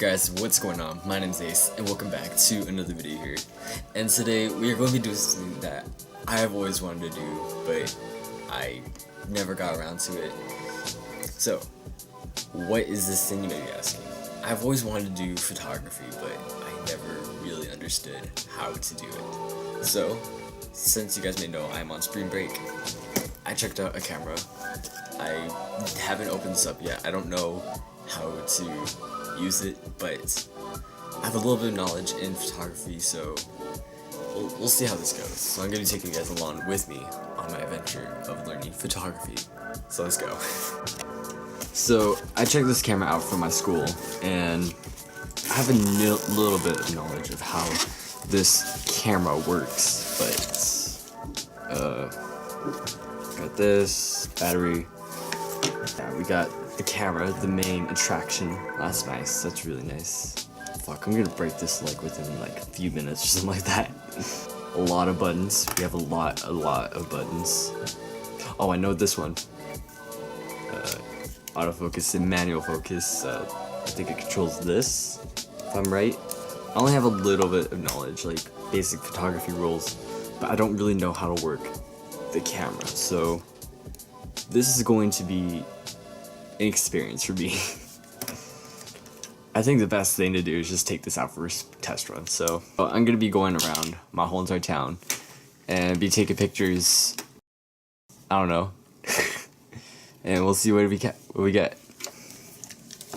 guys, what's going on? My name's Ace, and welcome back to another video here. And today, we are going to be doing something that I have always wanted to do, but I never got around to it. So, what is this thing you may be asking? I've always wanted to do photography, but I never really understood how to do it. So, since you guys may know I'm on spring break, I checked out a camera. I haven't opened this up yet. I don't know how to use it, but I have a little bit of knowledge in photography, so we'll see how this goes. So I'm going to be taking you guys along with me on my adventure of learning photography. So let's go. So I checked this camera out from my school, and I have a little bit of knowledge of how this camera works, but got this battery. Yeah, we got the camera, the main attraction. That's nice. That's really nice. Fuck, I'm gonna break this like within like a few minutes or something like that. A lot of buttons. We have a lot of buttons. Oh, I know this one. Autofocus and manual focus. I think it controls this, if I'm right. I only have a little bit of knowledge, like basic photography rules, but I don't really know how to work the camera. So this is going to be an experience for me. I think the best thing to do is just take this out for a test run. So I'm gonna be going around my whole entire town and be taking pictures. I don't know, and we'll see what we get.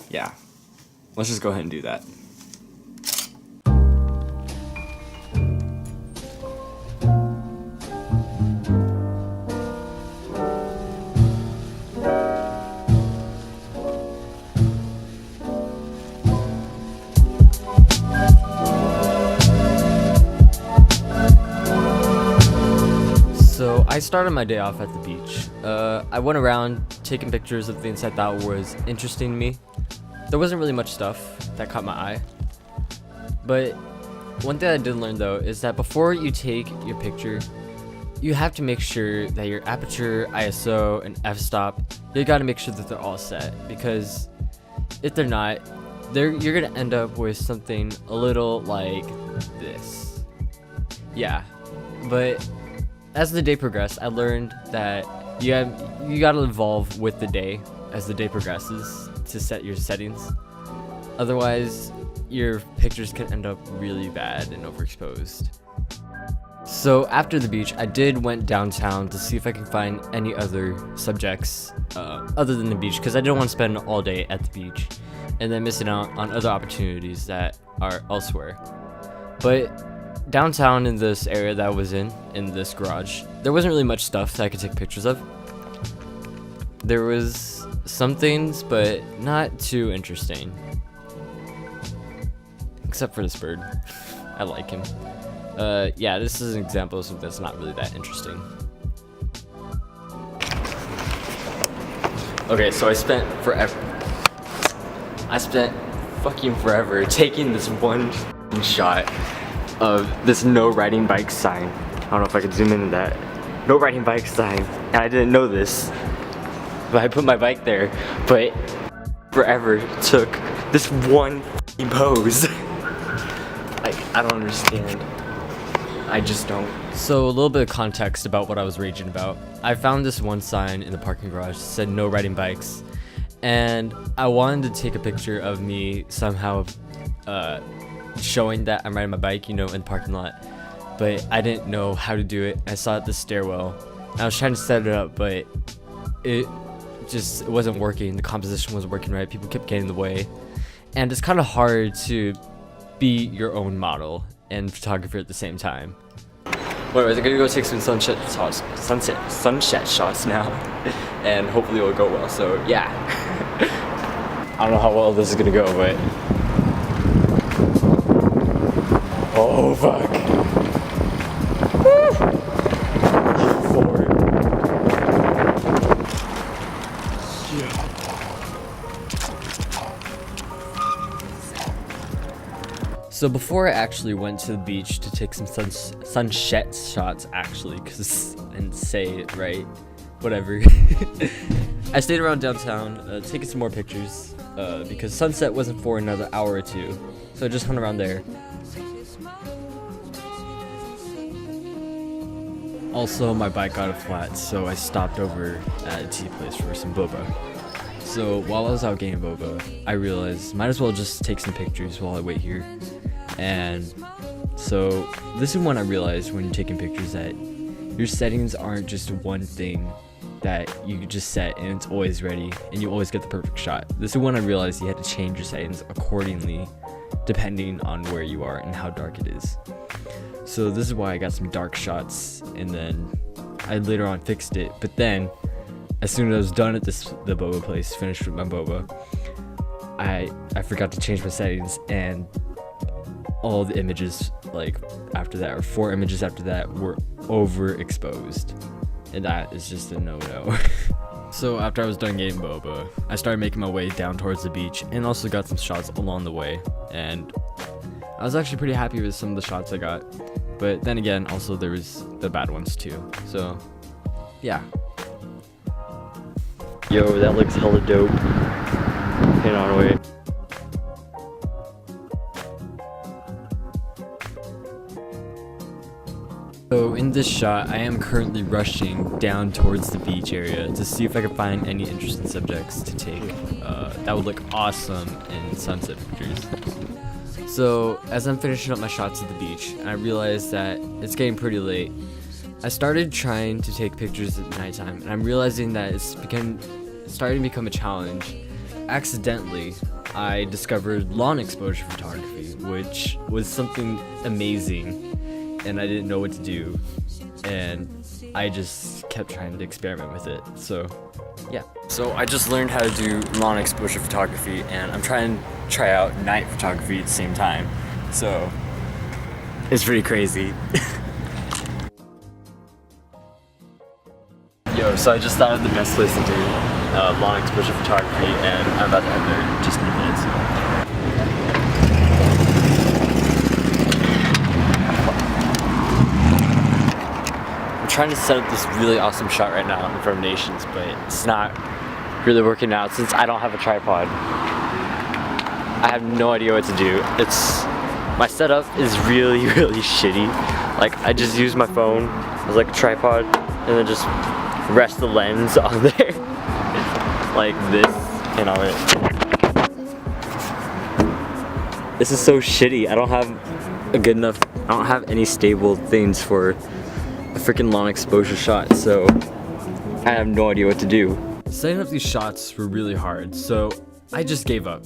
Yeah, let's just go ahead and do that. So I started my day off at the beach. I went around taking pictures of things I thought was interesting to me. There wasn't really much stuff that caught my eye. But one thing I did learn though is that before you take your picture, you have to make sure that your aperture, ISO, and f-stop, you gotta make sure that they're all set, because if they're not, you're gonna end up with something a little like this. Yeah, but as the day progressed, I learned that you gotta evolve with the day as the day progresses to set your settings. Otherwise, your pictures can end up really bad and overexposed. So after the beach, I went downtown to see if I could find any other subjects other than the beach, because I didn't want to spend all day at the beach and then missing out on other opportunities that are elsewhere. But downtown in this area that I was in this garage, there wasn't really much stuff that I could take pictures of. There was some things, but not too interesting. Except for this bird. I like him. Yeah, this is an example of something that's not really that interesting. Okay, so I spent fucking forever taking this one shot of this no riding bike sign. I don't know if I could zoom into that. No riding bike sign. And I didn't know this, but I put my bike there. But forever took this one pose. Like, I don't understand. I just don't. So a little bit of context about what I was raging about. I found this one sign in the parking garage that said no riding bikes, and I wanted to take a picture of me somehow showing that I'm riding my bike, in the parking lot, but I didn't know how to do it. I saw it at the stairwell. I was trying to set it up, but it wasn't working. The composition wasn't working right. People kept getting in the way, and it's kind of hard to be your own model and photographer at the same time. Wait, I'm gonna go take some sunset shots now, and hopefully it'll go well. So yeah, I don't know how well this is gonna go, but oh fuck. Forward. Yeah. So before I actually went to the beach to take some sunset shots, actually, because I didn't say it right, whatever. I stayed around downtown, taking some more pictures, because sunset wasn't for another hour or two, so I just hung around there. Also, my bike got a flat, so I stopped over at a tea place for some boba. So while I was out getting boba, I realized might as well just take some pictures while I wait here. And so this is when I realized when you're taking pictures that your settings aren't just one thing that you could just set and it's always ready and you always get the perfect shot. This is when I realized you had to change your settings accordingly depending on where you are and how dark it is. So this is why I got some dark shots, and then I later on fixed it. But then as soon as I was done at the boba place, finished with my boba, I forgot to change my settings, and all the images like after that, or 4 images after that, were overexposed, and that is just a no-no. So after I was done getting boba, I started making my way down towards the beach and also got some shots along the way, and I was actually pretty happy with some of the shots I got. But then again, also there was the bad ones too. So yeah. Yo, that looks hella dope. Hang on, wait. So in this shot, I am currently rushing down towards the beach area to see if I can find any interesting subjects to take. That would look awesome in sunset pictures. So as I'm finishing up my shots at the beach, and I realized that it's getting pretty late, I started trying to take pictures at nighttime, and I'm realizing that it's starting to become a challenge. Accidentally, I discovered lawn exposure photography, which was something amazing, and I didn't know what to do, and I just kept trying to experiment with it. So yeah. So I just learned how to do lawn exposure photography, and I'm trying to try out night photography at the same time. So it's pretty crazy. Yo, so I just thought of the best place to do lawn exposure photography, and I'm about to head there just in a minute. I'm trying to set up this really awesome shot right now in front of Nations, but it's not really working out since I don't have a tripod. I have no idea what to do. My setup is really shitty. Like, I just use my phone as like a tripod and then just rest the lens on there like this and on it. This is so shitty. I don't have any stable things for a freaking long exposure shot, so I have no idea what to do. Setting up these shots were really hard, so I just gave up.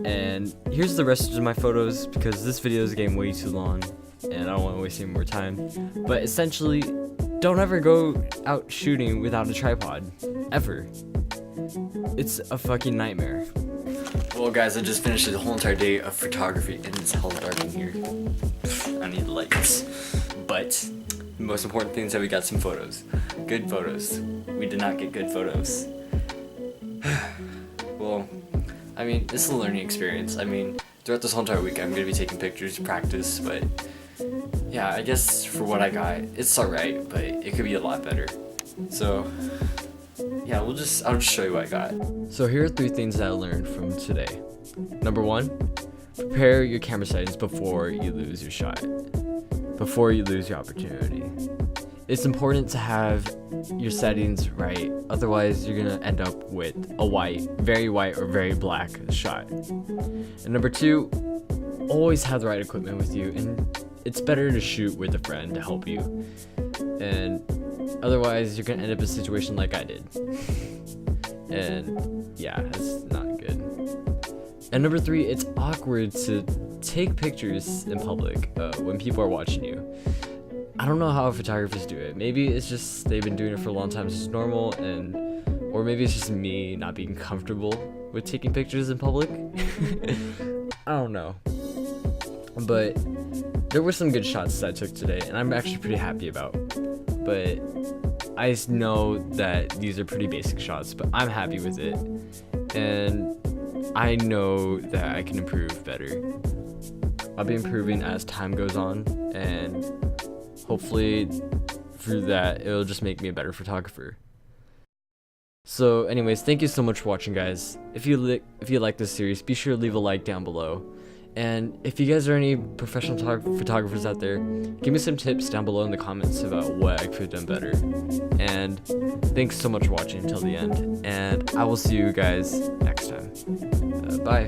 And here's the rest of my photos, because this video is getting way too long and I don't want to waste any more time. But essentially, don't ever go out shooting without a tripod, ever. It's a fucking nightmare. Well guys, I just finished the whole entire day of photography and it's hella dark in here. I need lights. But the most important thing is that we got some photos. Good photos. We did not get good photos. Well, I mean, this is a learning experience. I mean, throughout this whole entire week I'm going to be taking pictures to practice, but yeah, I guess for what I got, it's alright, but it could be a lot better. So yeah, I'll just show you what I got. So here are 3 things that I learned from today. Number 1, prepare your camera settings before you lose your shot. Before you lose your opportunity. It's important to have your settings right, otherwise you're gonna end up with a very white or very black shot. And number 2, always have the right equipment with you, and it's better to shoot with a friend to help you. And otherwise you're gonna end up in a situation like I did. And yeah, that's not good. And number 3, it's awkward to take pictures in public when people are watching you. I don't know how photographers do it. Maybe it's just they've been doing it for a long time, it's just normal, or maybe it's just me not being comfortable with taking pictures in public. I don't know. But there were some good shots that I took today, and I'm actually pretty happy about. But I know that these are pretty basic shots, but I'm happy with it. And I know that I can improve better. I'll be improving as time goes on, and hopefully through that it'll just make me a better photographer. So anyways, thank you so much for watching, guys. If you like this series, be sure to leave a like down below. And if you guys are any professional photographers out there, give me some tips down below in the comments about what I could have done better. And thanks so much for watching until the end. And I will see you guys next time. Bye.